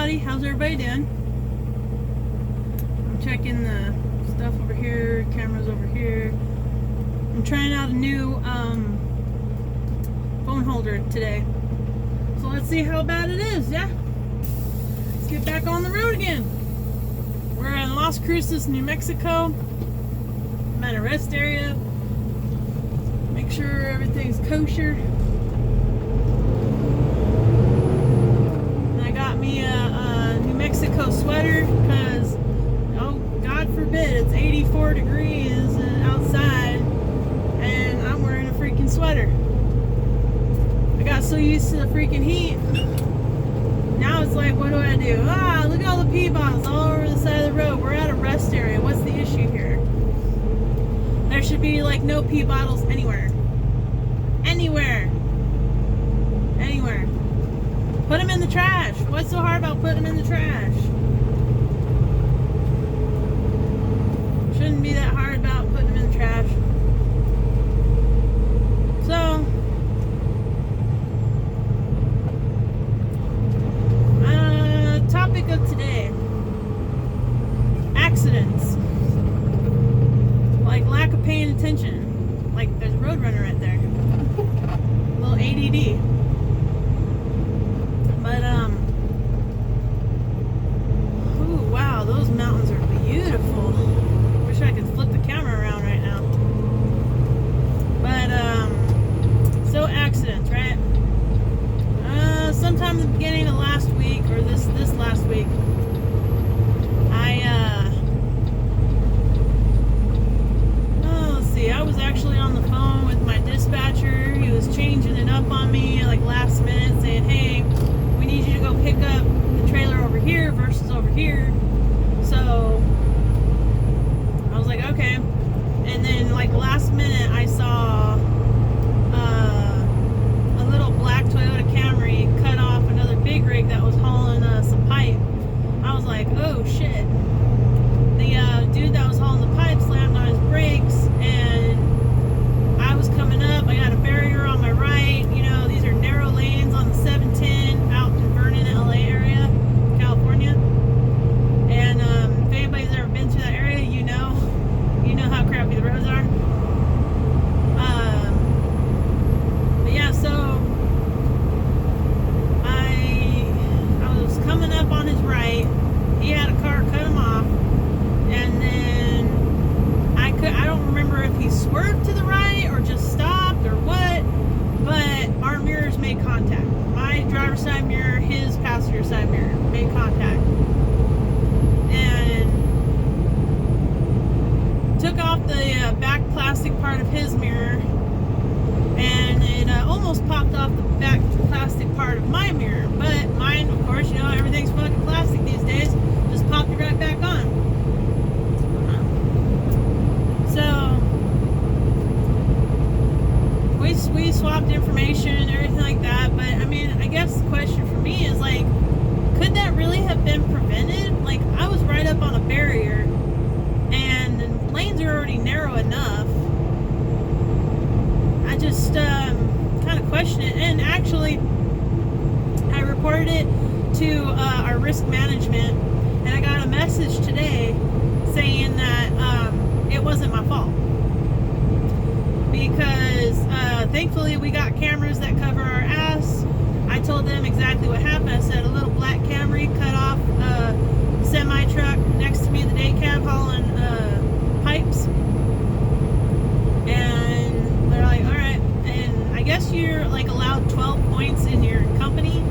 everybody. How's everybody doing? I'm checking the stuff over here, cameras over here. I'm trying out a new phone holder today. So let's see how bad it is, yeah? Let's get back on the road again. We're in Las Cruces, New Mexico. I'm at a rest area. Make sure everything's kosher. And I got me a New Mexico sweater because, oh, God forbid, it's 84 degrees outside and I'm wearing a freaking sweater. I got so used to the freaking heat. Now it's like, what do I do? Look at all the pee bottles all over the side of the road. We're at a rest area. What's the issue here? There should be like no pee bottles anywhere. Anywhere. Anywhere. Put them in the trash. What's so hard about putting them in the trash? Shouldn't be that hard about putting them in the trash. So, topic of today. Accidents. Like lack of paying attention. Like there's a Roadrunner right there. A little ADD. But ooh, wow, those mountains are beautiful. Wish I could flip the camera around right now. But so accidents, right? Sometime in the beginning of last week, or this last week, I was actually on the phone with my dispatcher. He was changing it up on me like last minute, saying, hey, we need you to go pick up the trailer over here versus over here. So I was like, okay. And then like last minute I saw a little black Toyota Camry cut off another big rig that was hauling some pipe. I was like, oh shit. The dude that was hauling the pipe slammed on his brakes, and I was coming up. I got a barrier on my right. You know, these are narrow lanes on the 710 out in Vernon, LA area, California. And if anybody's ever been to that area, you know how crappy the roads are. But yeah, so I was coming up on his right. He had a car cut him off. And then I don't remember if he swerved to the right or just stopped or what, but our mirrors made contact. My driver's side mirror, his passenger side mirror made contact. And took off the back plastic part of his mirror, and it almost popped off the back plastic part of my mirror. But mine, of course, you know, everything's fucking plastic these days, just popped it right back on. So we swapped information and everything like that, but I mean, I guess the question for me is like, could that really have been prevented? Like, I was right up on a barrier and the lanes are already narrow enough. I just kind of question it, and actually I reported it to our risk management, and I got a message today saying that it wasn't my fault, because thankfully we got cameras that cover our ass. I told them exactly what happened. I said a little black Camry cut off a semi truck next to me in the day cab hauling pipes, and they're like, all right. And I guess you're like allowed 12 points in your company,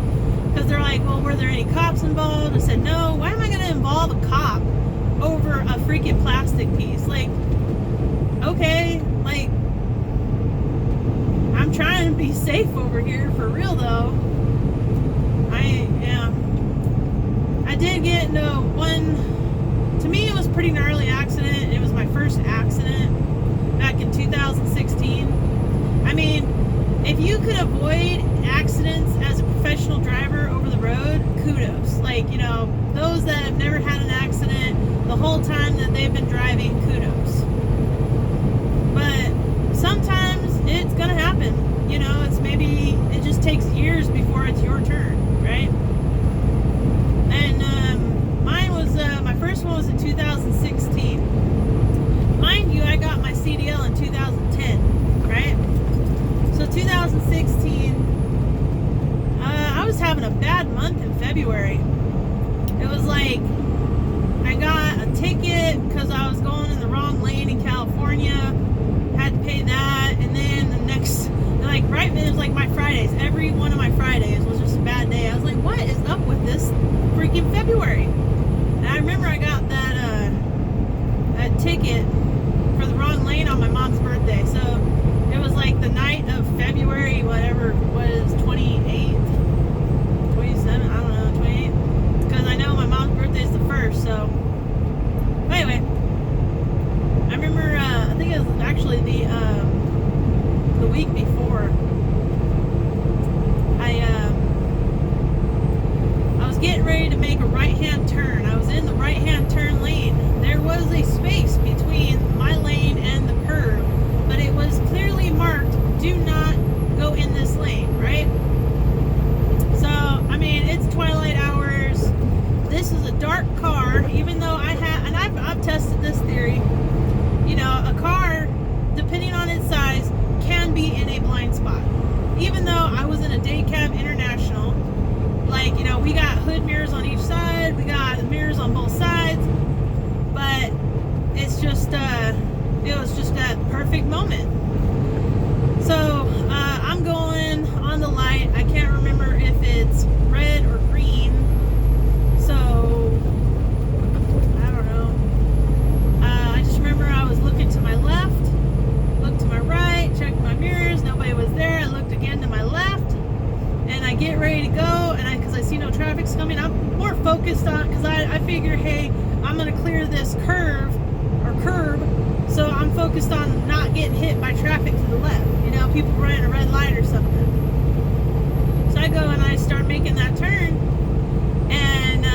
because they're like, well, were there any cops involved? I said, no. Why am I going to involve a cop over a freaking plastic piece? Like, okay, like, I'm trying to be safe over here for real though. I did get into one, to me it was a pretty gnarly accident. It was my first accident back in 2016. I mean, if you could avoid accidents as a professional driver over the road, kudos. Like, you know, those that have never had an accident the whole time that they've been driving, kudos. But sometimes it's gonna happen. You know, it just takes years before it's your turn, right? And February. It was like I got a ticket because I was going in the wrong lane in California. Had to pay that, and then the next, like right, it was like my Fridays. Every one of my Fridays was just a bad day. I was like, what is up with this freaking February? And I remember I got that ticket for the wrong lane on my mom's birthday. So it was like the night of February, whatever, what is 28th, 27th, I don't know, 28th. Because I know my mom's birthday is the 1st, so. But anyway, I remember, I think it was actually the week before, I was getting ready to make a right-hand turn. I was in the right-hand turn lane. There was a space between my lane and the curb, but it was clearly marked, do not go in this lane, right? So, I mean, it's twilight hours. This is a dark car, even though I've tested this theory. You know, a car, depending on its size, can be in a blind spot. Even though I was in a day cab international, like, you know, we got hood mirrors on each side, we got mirrors on both sides, but it's just, it was just that perfect moment. So, I'm going on the light. I can't remember if it's red or green. So, I don't know. I just remember I was looking to my left, looked to my right, checked my mirrors, nobody was there. I looked again to my left, and I get ready to go, and because I see no traffic's coming, I'm more focused on, because I figure, hey, I'm going to clear this curb, so I'm focused on not getting hit by traffic to the left. You know, people running a red light or something. So I go and I start making that turn, and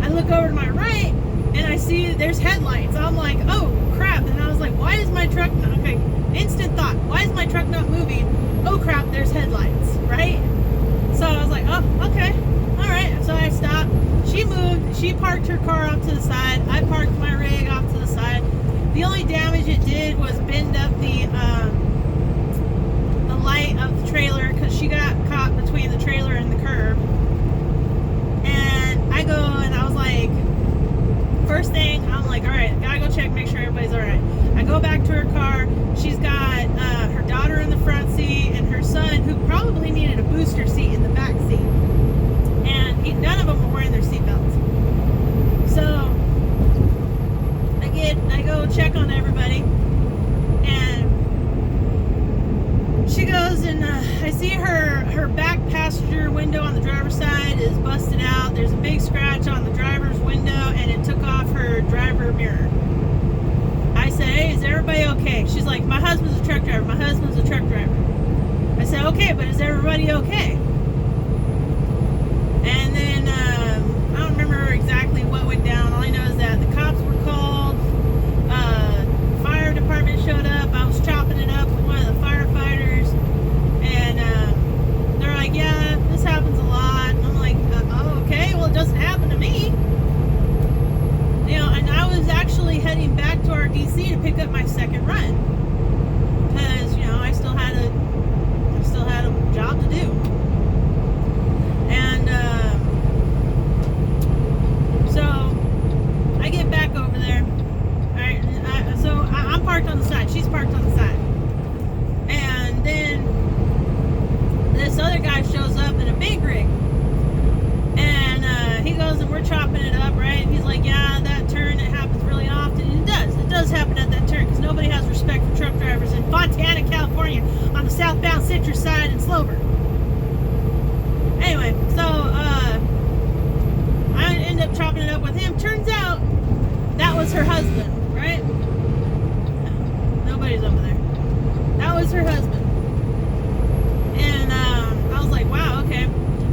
I look over to my right, and I see there's headlights. I'm like, oh crap. And I was like, why is my truck not, okay, instant thought, why is my truck not moving? Oh crap, there's headlights, right? So I was like, oh, okay, all right. So I stopped. She moved. She parked her car off to the side. I parked my rig off to the side. The only damage it did was bend up the light of the trailer, because she got caught between the trailer and the curb. And I go and I was like, first thing, I'm like, all right, gotta go check, make sure everybody's all right. I go back to her car. She's got her daughter in the front seat and her son, who probably needed a booster seat, in the back seat. And none of them were wearing their seatbelts. So I go check on everybody, and she goes, and I see her back passenger window on the driver's side is busted out. There's a big scratch on the driver's window, and it took off her driver mirror. I said, hey, is everybody okay? She's like, my husband's a truck driver. My husband's a truck driver. I said, okay, but is everybody okay? And then I don't remember exactly what went down. All I know is that the cops were called, fire department showed up. I was chopping it up with one of the firefighters, and they're like, yeah, this happens a lot. And I'm like, oh, okay, well, it doesn't happen to me. You know, and I was actually heading back to our DC to pick up my second run, because, you know, I still had a job to do. And so I get back over there. I'm parked on the side. She's parked on the side. And then this other guy shows up in a big rig. And he goes, and we're chopping it up, right? And he's like, yeah, that turn, it happens really often. And it does happen at that turn, because nobody has respect for truck drivers in Fontana, California, on the southbound Citrus side in Slover. Anyway, so I end up chopping it up with him. Turns out that was her husband, right? Nobody's over there. That was her husband. And I was like, wow, okay.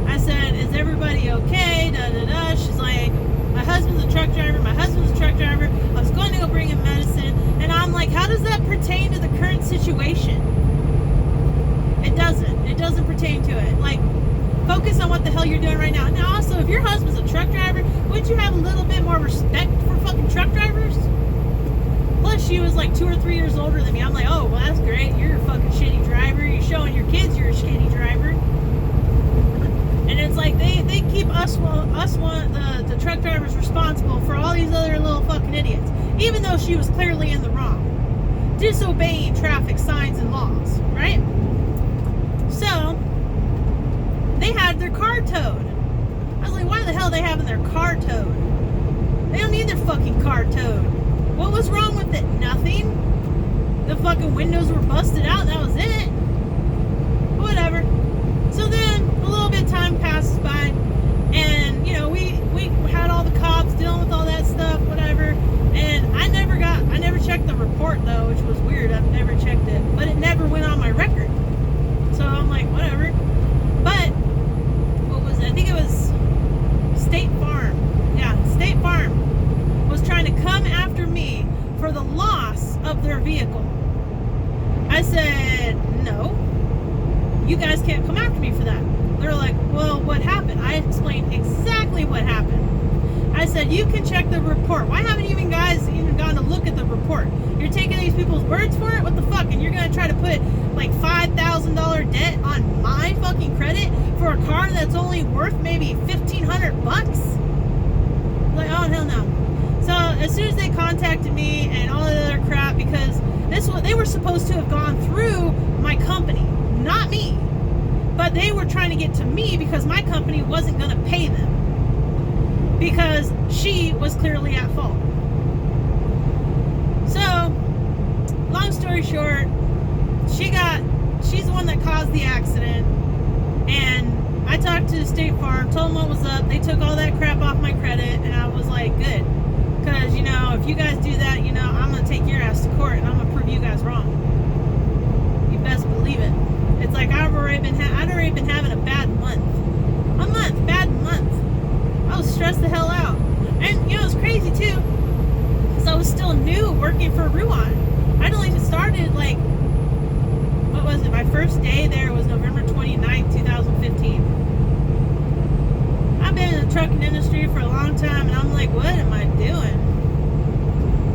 I said, is everybody okay? Da da da. She's like, my husband's a truck driver. My husband's a truck driver. I was going to go bring him medicine. And I'm like, how does that pertain to the current situation? It doesn't. It doesn't pertain to it. Like, focus on what the hell you're doing right now. Now, also, if your husband's a truck driver, wouldn't you have a little bit more respect for fucking truck drivers? Plus, she was like 2 or 3 years older than me. I'm like, oh, well, that's great. You're a fucking shitty driver. You're showing your kids you're a shitty driver. And it's like, the truck driver's responsible for all these other little fucking idiots, even though she was clearly in the wrong, disobeying traffic signs and laws, right? So they had their car towed. I was like, why the hell are they having their car towed? They don't need their fucking car towed. What was wrong with it? Nothing. The fucking windows were busted out, that was it. Whatever. So then a little bit of time passes by, and you know, we had all the cops dealing with all that stuff, whatever. And I never checked the report though, which was weird. I've never checked it, but it never went on my record. So I'm like, whatever. But what was it? I think it was State Farm. Yeah, State Farm was trying to come after me for the loss of their vehicle. I said, no, you guys can't come after me for that. They're like, well, what happened? I explained exactly what happened. I said, you can check the report. Why haven't you guys even gone to look at the report? You're taking these people's words for it? What the fuck? And you're going to try to put like $5,000 debt on my fucking credit for a car that's only worth maybe $1,500 bucks? Like, oh, hell no. So as soon as they contacted me and all that other crap, because they were supposed to have gone through my company, not me. But they were trying to get to me because my company wasn't going to pay them. Because she was clearly at fault. So, long story short, she's the one that caused the accident. And I talked to State Farm, told them what was up. They took all that crap off my credit, and I was like, good. Because, you know, if you guys do that, you know, I'm going to take your ass to court, and I'm going to prove you guys wrong. You best believe it. It's like I'd already been having a bad month. Bad month. I was stressed the hell out. And, you know, it's crazy, too. Because I was still new working for Ruan. I'd only started, like, what was it? My first day there was November 29th, 2015. I've been in the trucking industry for a long time, and I'm like, what am I doing?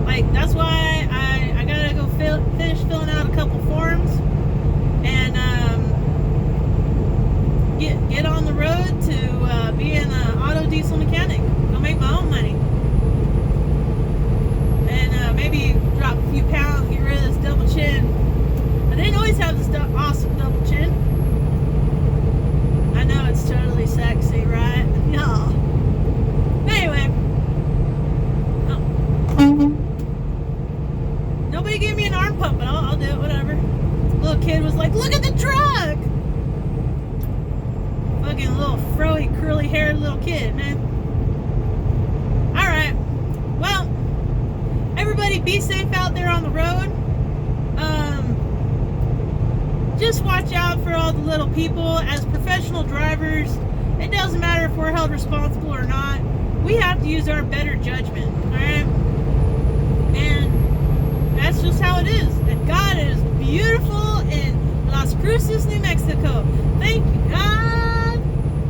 Like, that's why I gotta go finish filling out a couple forms and get on the road to be an auto diesel mechanic. Go make my own money. And maybe drop a few pounds, get rid of this double chin. I didn't always have this awesome double chin. I know it's totally sexy, right? No. Anyway. Oh. Nobody gave me an arm pump, but I'll do it, whatever. Little kid was like, look at the truck! Fucking little froey, curly haired little kid, man. Alright. Well, everybody be safe out there on the road. Just watch out for all the little people. As professional drivers, it doesn't matter if we're held responsible or not. We have to use our better judgment, alright? And that's just how it is. And God is beautiful in Las Cruces, New Mexico. Thank you, God,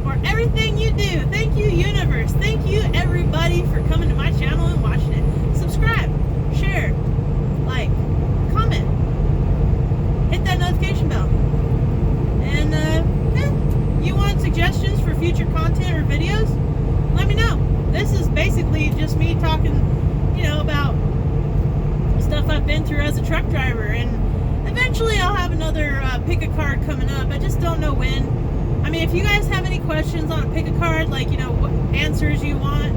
for everything you do. Thank you, universe. Thank you, everybody, for coming to my channel and watching it. Subscribe, share, like, comment, hit that notification bell. And you want suggestions for future content or videos? Let me know. This is basically just me talking, you know, about stuff I've been through as a truck driver, and eventually I'll have another pick a card coming up. I just don't know when. I mean, if you guys have any questions on a pick a card, like, you know, what answers you want,